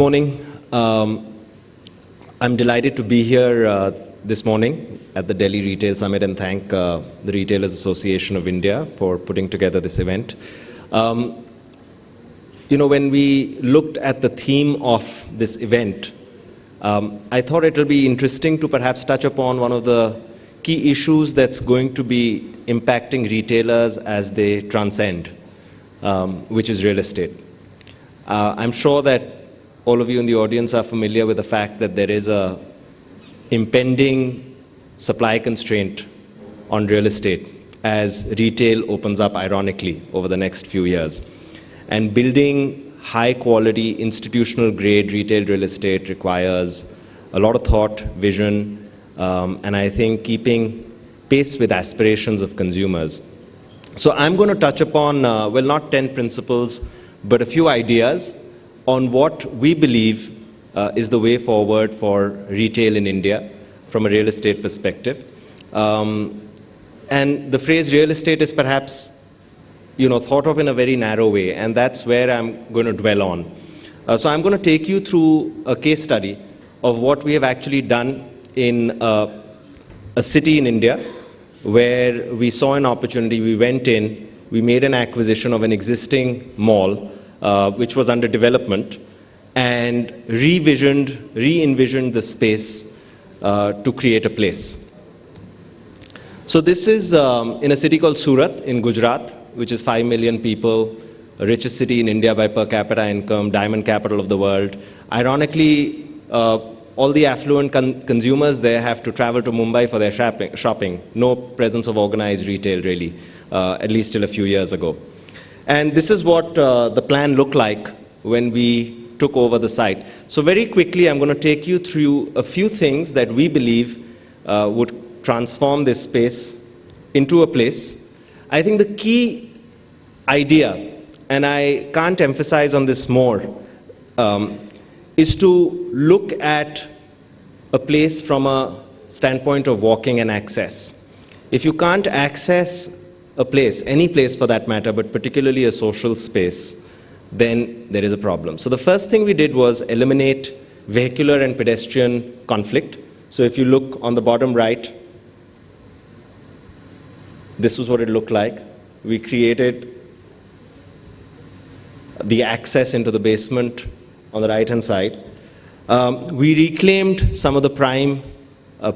Morning. I'm delighted to be here this morning at the Delhi Retail Summit and thank the Retailers Association of India for putting together this event. When we looked at the theme of this event, I thought it will be interesting to perhaps touch upon one of the key issues that's going to be impacting retailers as they transcend, which is real estate. I'm sure that all of you in the audience are familiar with the fact that there is a impending supply constraint on real estate as retail opens up ironically over the next few years. And building high quality institutional grade retail real estate requires a lot of thought, vision, and I think keeping pace with aspirations of consumers. So I'm going to touch upon, well, not 10 principles, but a few ideas on what we believe is the way forward for retail in India from a real estate perspective. And the phrase real estate is perhaps thought of in a very narrow way, and that's where I'm going to dwell on. So I'm going to take you through a case study of what we have actually done in a city in India where we saw an opportunity, we went in, we made an acquisition of an existing mall which was under development, and re-envisioned the space to create a place. So this is in a city called Surat in Gujarat, which is 5 million people, the richest city in India by per capita income, diamond capital of the world. Ironically, all the affluent consumers there have to travel to Mumbai for their shopping. No presence of organized retail really, at least till a few years ago. And this is what the plan looked like when we took over the site. So very quickly, I'm going to take you through a few things that we believe would transform this space into a place. I think the key idea, and I can't emphasize on this more, is to look at a place from a standpoint of walking and access. If you can't access a place, any place for that matter, but particularly a social space, then there is a problem. So the first thing we did was eliminate vehicular and pedestrian conflict. So if you look on the bottom right, this was what it looked like. We created the access into the basement on the right-hand side. We reclaimed some of the prime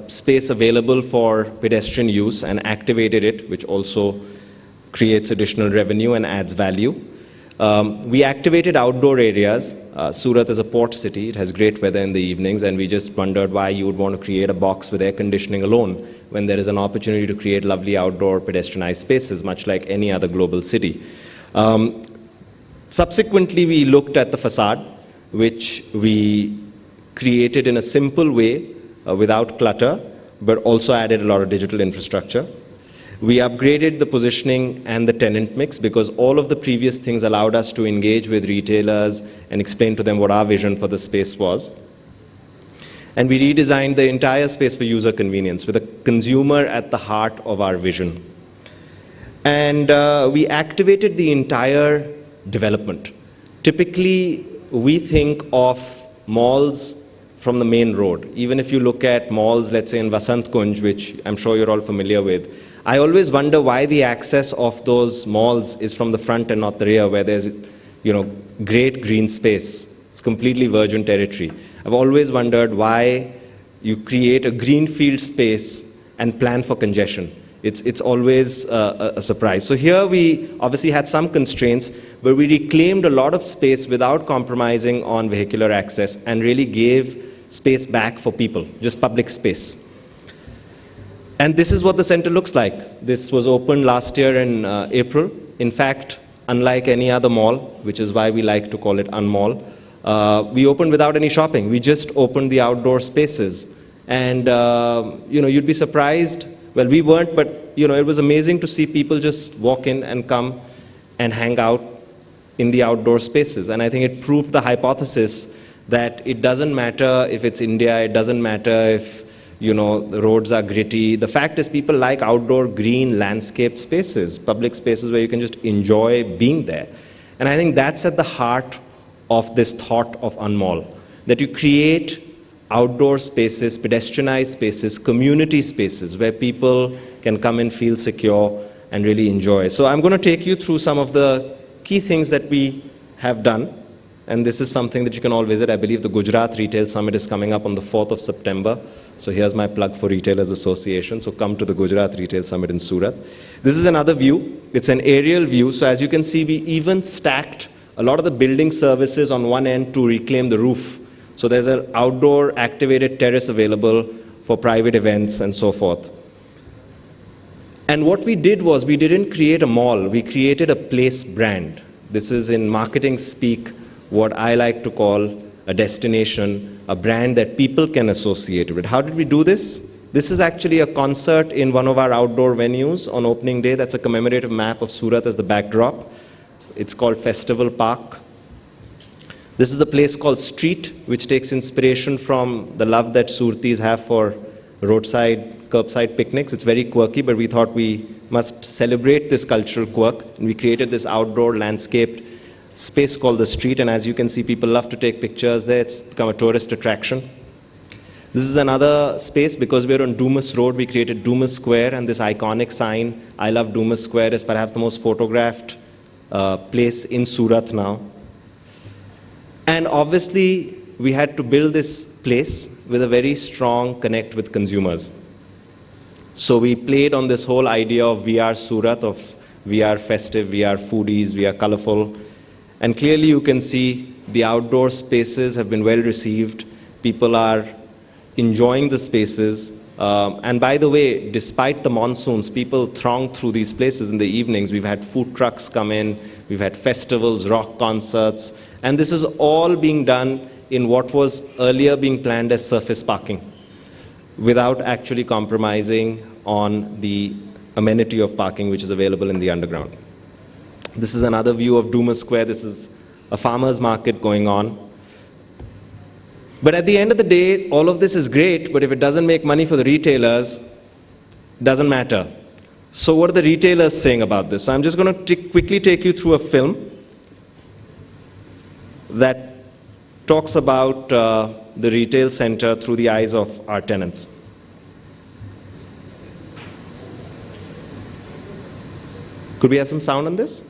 space available for pedestrian use and activated it, which also creates additional revenue and adds value. We activated outdoor areas. Surat is a port city. It has great weather in the evenings, and we just wondered why you would want to create a box with air conditioning alone when there is an opportunity to create lovely outdoor pedestrianized spaces, much like any other global city. Subsequently, we looked at the facade, which we created in a simple way without clutter, but also added a lot of digital infrastructure. We upgraded the positioning and the tenant mix because all of the previous things allowed us to engage with retailers and explain to them what our vision for the space was. And we redesigned the entire space for user convenience with a consumer at the heart of our vision. And we activated the entire development. Typically, we think of malls from the main road. Even if you look at malls, let's say in Vasant Kunj, which I'm sure you're all familiar with, I always wonder why the access of those malls is from the front and not the rear, where there's great green space. It's completely virgin territory. I've always wondered why you create a greenfield space and plan for congestion. It's always a surprise. So here we obviously had some constraints, but we reclaimed a lot of space without compromising on vehicular access and really gave space back for people, just public space. And this is what the center looks like. This was opened last year in April. In fact, unlike any other mall, which is why we like to call it Unmall, we opened without any shopping. We just opened the outdoor spaces. And you'd be surprised. Well, we weren't, but it was amazing to see people just walk in and come and hang out in the outdoor spaces. And I think it proved the hypothesis that it doesn't matter if it's India, it doesn't matter if the roads are gritty. The fact is people like outdoor green landscape spaces, public spaces where you can just enjoy being there. And I think that's at the heart of this thought of Unmall, that you create outdoor spaces, pedestrianized spaces, community spaces where people can come and feel secure and really enjoy. So I'm going to take you through some of the key things that we have done. And this is something that you can all visit. I believe the Gujarat Retail Summit is coming up on the 4th of September. So here's my plug for Retailers Association. So come to the Gujarat Retail Summit in Surat. This is another view. It's an aerial view. So as you can see, we even stacked a lot of the building services on one end to reclaim the roof. So there's an outdoor activated terrace available for private events and so forth. And what we did was we didn't create a mall. We created a place brand. This is in marketing speak what I like to call a destination, a brand that people can associate with. How did we do this? This is actually a concert in one of our outdoor venues on opening day. That's a commemorative map of Surat as the backdrop. It's called Festival Park. This is a place called Street, which takes inspiration from the love that Surtis have for roadside, curbside picnics. It's very quirky, but we thought we must celebrate this cultural quirk. And we created this outdoor landscaped space called the Street, and as you can see, people love to take pictures there. It's become a tourist attraction. This is another space. Because we're on Dumas Road, we created Dumas Square, and this iconic sign, I love Dumas Square, is perhaps the most photographed place in Surat now. And obviously, we had to build this place with a very strong connect with consumers. So we played on this whole idea of VR Surat, of VR Festive, VR Foodies, VR Colorful. And clearly you can see the outdoor spaces have been well received. People are enjoying the spaces. And by the way, despite the monsoons, people throng through these places in the evenings. We've had food trucks come in, we've had festivals, rock concerts, and this is all being done in what was earlier being planned as surface parking, without actually compromising on the amenity of parking which is available in the underground. This is another view of Dumas Square. This is a farmer's market going on. But at the end of the day, all of this is great, but if it doesn't make money for the retailers, it doesn't matter. So what are the retailers saying about this? So I'm just going to quickly take you through a film that talks about the retail center through the eyes of our tenants. Could we have some sound on this?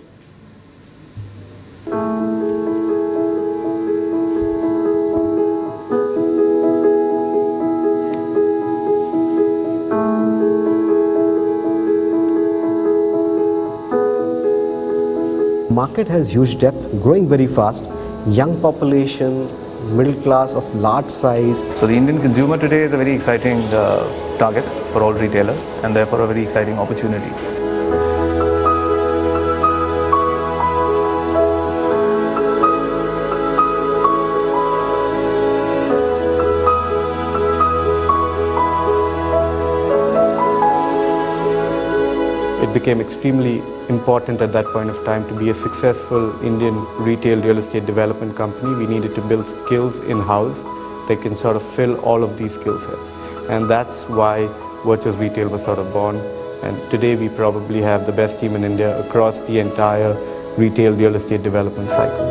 Market has huge depth, growing very fast, young population, middle class of large size. So the Indian consumer today is a very exciting target for all retailers, and therefore a very exciting opportunity. It became extremely important at that point of time to be a successful Indian retail real estate development company. We needed to build skills in-house that can sort of fill all of these skill sets. And that's why Virtuous Retail was sort of born. And today we probably have the best team in India across the entire retail real estate development cycle.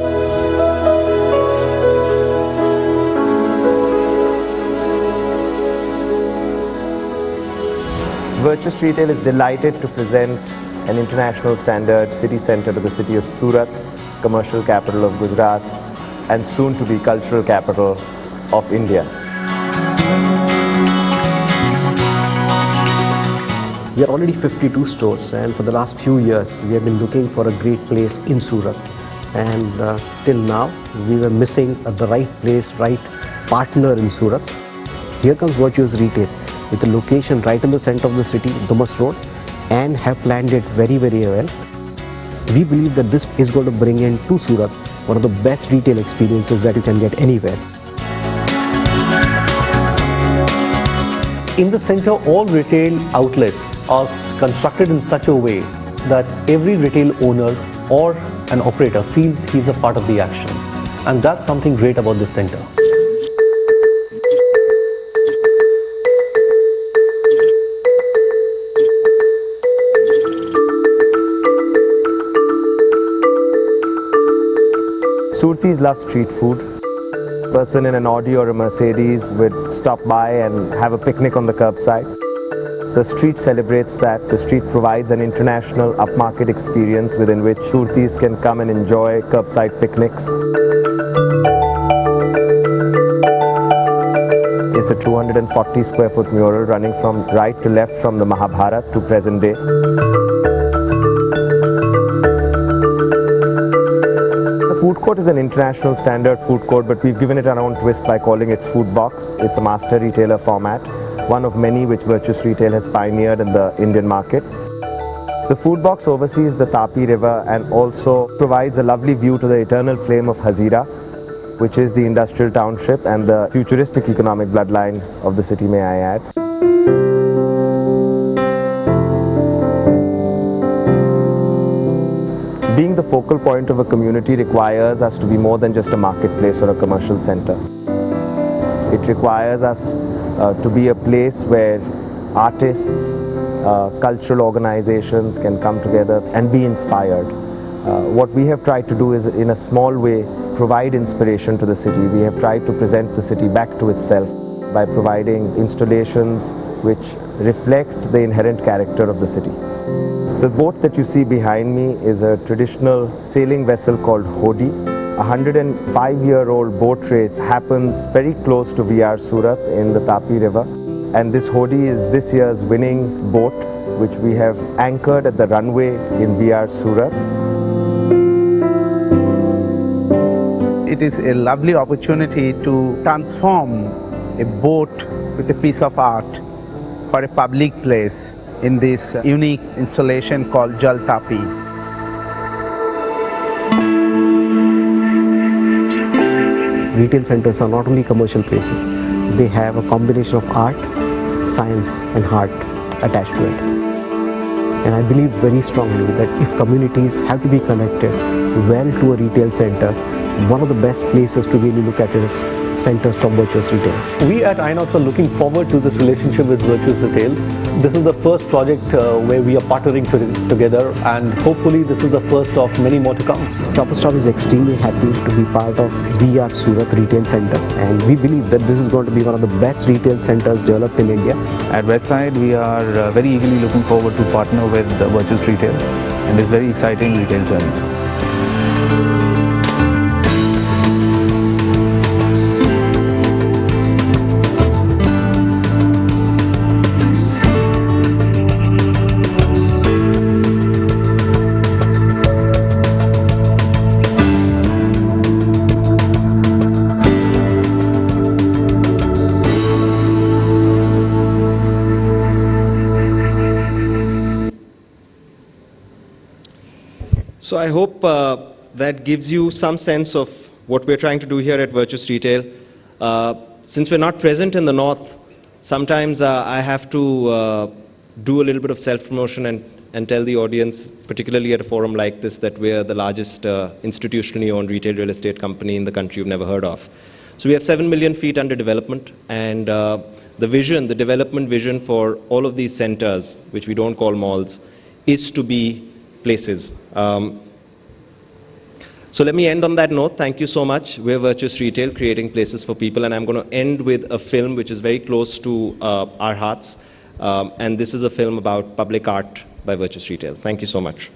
Virtuous Retail is delighted to present an international standard city centre to the city of Surat, commercial capital of Gujarat, and soon to be cultural capital of India. We are already 52 stores, and for the last few years we have been looking for a great place in Surat. And till now we were missing the right place, right partner in Surat. Here comes Virtuous Retail with a location right in the center of the city, Dumas Road, and have planned it very, very well. We believe that this is going to bring in to Surat one of the best retail experiences that you can get anywhere. In the center, all retail outlets are constructed in such a way that every retail owner or an operator feels he's a part of the action. And that's something great about this center. Surtis love street food. A person in an Audi or a Mercedes would stop by and have a picnic on the curbside. The street celebrates that. The street provides an international upmarket experience within which Surtis can come and enjoy curbside picnics. It's a 240 square foot mural running from right to left from the Mahabharata to present day. The food court is an international standard food court, but we've given it our own twist by calling it Food Box. It's a master retailer format, one of many which Virtuous Retail has pioneered in the Indian market. The food box oversees the Tapi River and also provides a lovely view to the eternal flame of Hazira, which is the industrial township and the futuristic economic bloodline of the city, may I add. Being the focal point of a community requires us to be more than just a marketplace or a commercial center. It requires us to be a place where artists, cultural organizations can come together and be inspired. What we have tried to do is, in a small way, provide inspiration to the city. We have tried to present the city back to itself by providing installations which reflect the inherent character of the city. The boat that you see behind me is a traditional sailing vessel called Hodi. A 105-year-old boat race happens very close to VR Surat in the Tapi River. And this Hodi is this year's winning boat, which we have anchored at the runway in VR Surat. It is a lovely opportunity to transform a boat with a piece of art for a public place in this unique installation called Jal Tapi. Retail centers are not only commercial places, they have a combination of art, science and heart attached to it. And I believe very strongly that if communities have to be connected well to a retail center, one of the best places to really look at it is centers from Virtuous Retail. We at Inox are looking forward to this relationship with Virtuous Retail. This is the first project where we are partnering together, and hopefully this is the first of many more to come. Chopper Stop is extremely happy to be part of VR Surat Retail Center, and we believe that this is going to be one of the best retail centers developed in India. At Westside, we are very eagerly looking forward to partner with Virtuous Retail in this very exciting retail journey. So I hope that gives you some sense of what we're trying to do here at Virtuous Retail. Since we're not present in the north, sometimes I have to do a little bit of self-promotion and tell the audience, particularly at a forum like this, that we're the largest institutionally owned retail real estate company in the country you've never heard of. So we have 7 million feet under development, and the vision, the development vision for all of these centers, which we don't call malls, is to be places. So let me end on that note. Thank you so much. We're Virtuous Retail, creating places for people, and I'm going to end with a film which is very close to our hearts, and this is a film about public art by Virtuous Retail. Thank you so much.